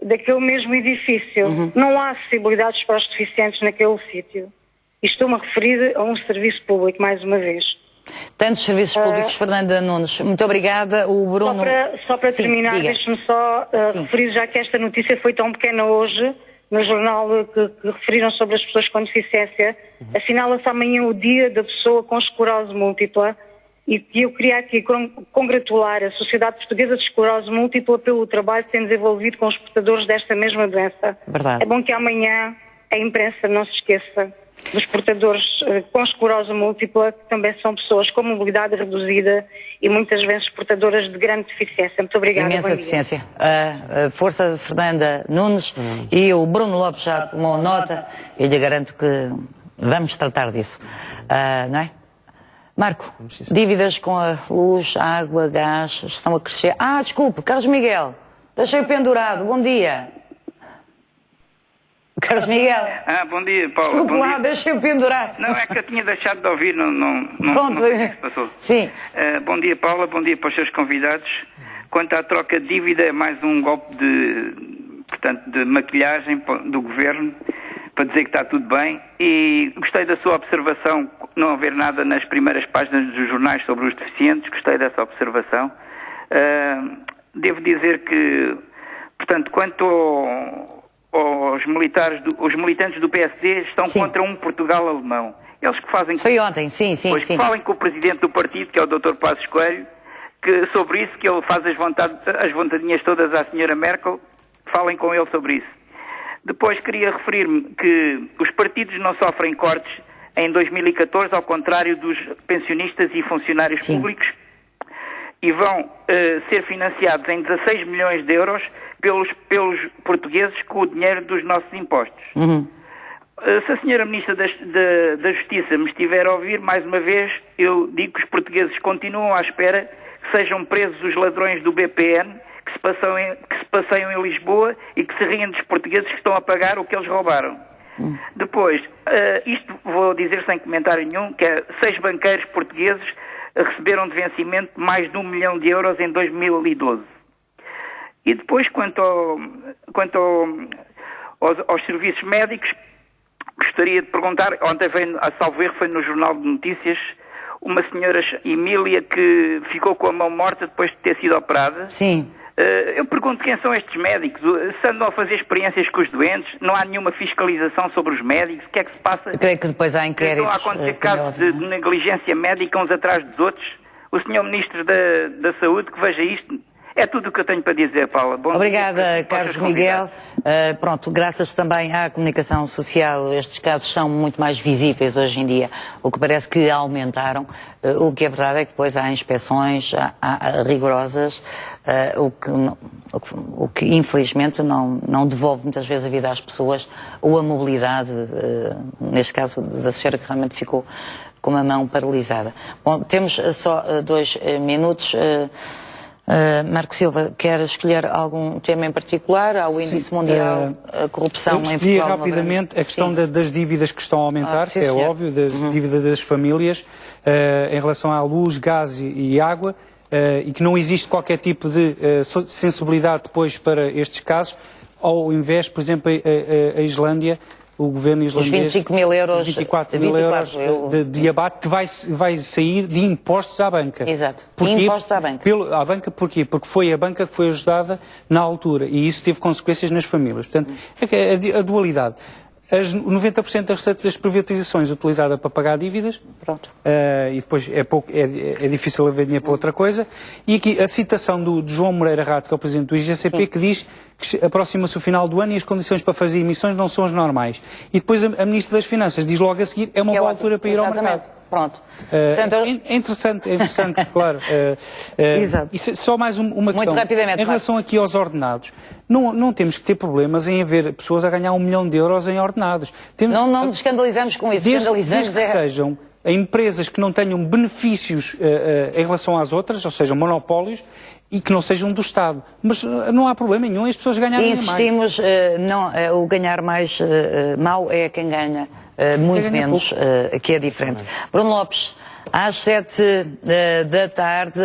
daquele mesmo edifício. Não há acessibilidades para os deficientes naquele sítio. E estou-me a referir a um serviço público, mais uma vez. Tantos serviços públicos, Fernanda Nunes. Muito obrigada. O Bruno... Só para terminar, deixe-me só referir, já que esta notícia foi tão pequena hoje, no jornal que referiram sobre as pessoas com deficiência, assinala-se amanhã o dia da pessoa com esclerose múltipla, e eu queria aqui congratular a Sociedade Portuguesa de Esclerose Múltipla pelo trabalho que tem desenvolvido com os portadores desta mesma doença. Verdade. É bom que amanhã a imprensa não se esqueça dos portadores com esclerose múltipla, que também são pessoas com mobilidade reduzida e muitas vezes portadoras de grande deficiência. Muito obrigada. Imensa deficiência. A força de Fernanda Nunes e o Bruno Lopes já tomou nota. Eu lhe garanto que vamos tratar disso. Não é? Marco, dívidas com a luz, água, gás estão a crescer. Desculpe, Carlos Miguel, deixei pendurado. Bom dia. Carlos Miguel. Bom dia, Paula. Desculpe lá, deixei pendurado. Não, é que eu tinha deixado de ouvir, Pronto. não sei o que se passou. Sim. Bom dia, Paula, bom dia para os seus convidados. Quanto à troca de dívida, é mais um golpe de maquilhagem do Governo, para dizer que está tudo bem. E gostei da sua observação, não haver nada nas primeiras páginas dos jornais sobre os deficientes, gostei dessa observação. Devo dizer que, portanto, quanto os militantes do PSD estão contra um Portugal alemão. Eles que fazem... Foi ontem, sim. Que falem com o presidente do partido, que é o Dr. Passos Coelho, que sobre isso, que ele faz as vontadinhas todas à senhora Merkel, falem com ele sobre isso. Depois queria referir-me que os partidos não sofrem cortes em 2014, ao contrário dos pensionistas e funcionários públicos, e vão ser financiados em 16 milhões de euros pelos portugueses com o dinheiro dos nossos impostos. Se a senhora Ministra da Justiça me estiver a ouvir, mais uma vez, eu digo que os portugueses continuam à espera que sejam presos os ladrões do BPN, que se passeiam em Lisboa e que se riem dos portugueses que estão a pagar o que eles roubaram. Depois, isto vou dizer sem comentário nenhum, que 6 banqueiros portugueses receberam de vencimento mais de 1 milhão de euros em 2012. E depois, quanto aos serviços médicos, gostaria de perguntar, ontem veio, a salvo erro, foi no Jornal de Notícias, uma senhora Emília que ficou com a mão morta depois de ter sido operada. Sim. Eu pergunto quem são estes médicos, se andam a fazer experiências com os doentes, não há nenhuma fiscalização sobre os médicos, o que é que se passa? Eu creio que depois há inquéritos. Estão a acontecer casos de negligência médica uns atrás dos outros. O Sr. Ministro da Saúde que veja isto. É tudo o que eu tenho para dizer, Paula. Obrigada, Carlos Miguel. Pronto, graças também à comunicação social, estes casos são muito mais visíveis hoje em dia, o que parece que aumentaram. O que é verdade é que depois há inspeções rigorosas, o que infelizmente não devolve muitas vezes a vida às pessoas ou a mobilidade, neste caso da senhora que realmente ficou com a mão paralisada. Bom, temos só 2 minutos. Marco Silva, quer escolher algum tema em particular? Há o índice mundial, a corrupção em Portugal? Eu rapidamente a questão das dívidas que estão a aumentar, que é óbvio, das dívidas das famílias, em relação à luz, gás e água, e que não existe qualquer tipo de sensibilidade depois para estes casos, ao invés, por exemplo, a Islândia, o governo islandês... Os 25 mil euros... 24 mil euros de abate que vai sair de impostos à banca. Exato, porquê? Impostos à banca. À banca porquê? Porque foi a banca que foi ajudada na altura e isso teve consequências nas famílias. Portanto, a dualidade. 90% das receitas das privatizações utilizada para pagar dívidas. Pronto. E depois é difícil haver dinheiro para outra coisa. E aqui a citação do João Moreira Rato, que é o presidente do IGCP, que diz que aproxima-se o final do ano e as condições para fazer emissões não são as normais. E depois a Ministra das Finanças diz logo a seguir, é uma boa altura para ir ao mercado. Pronto. Portanto, é interessante, claro. Exato. E só mais uma questão. Muito rapidamente. Em relação aqui aos ordenados, não temos que ter problemas em haver pessoas a ganhar 1 milhão de euros em ordenados. Não nos escandalizamos com isso. Desde que sejam empresas que não tenham benefícios em relação às outras, ou seja, monopólios, e que não sejam do Estado. Mas não há problema nenhum, as pessoas ganharem mais. Insistimos, o ganhar mais mau é quem ganha muito menos, que é diferente. Bruno Lopes, às 7 da tarde,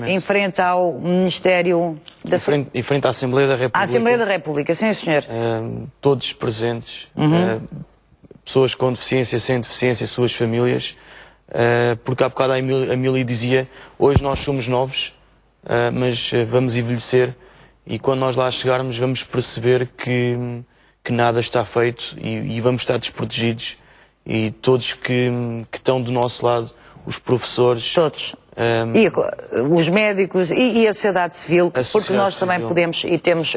em frente ao Ministério da Saúde. Em frente à Assembleia da República. À Assembleia da República, sim, senhor. Todos presentes, pessoas com deficiência, sem deficiência, suas famílias, porque há bocado a Emília dizia, hoje nós somos novos, mas vamos envelhecer e quando nós lá chegarmos vamos perceber que nada está feito e vamos estar desprotegidos e todos que estão do nosso lado, os professores, todos, E os médicos e a sociedade civil, porque sociedade nós também civil. podemos e temos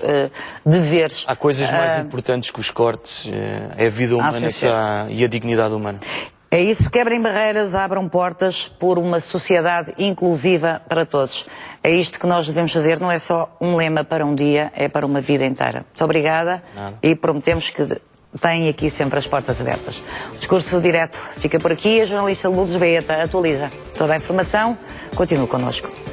deveres. Há coisas mais importantes que os cortes, é a vida humana e a dignidade humana. É isso, quebrem barreiras, abram portas por uma sociedade inclusiva para todos. É isto que nós devemos fazer, não é só um lema para um dia, é para uma vida inteira. Muito obrigada. E prometemos que têm aqui sempre as portas abertas. O Discurso Direto fica por aqui, a jornalista Lourdes Baeta atualiza toda a informação. Continue connosco.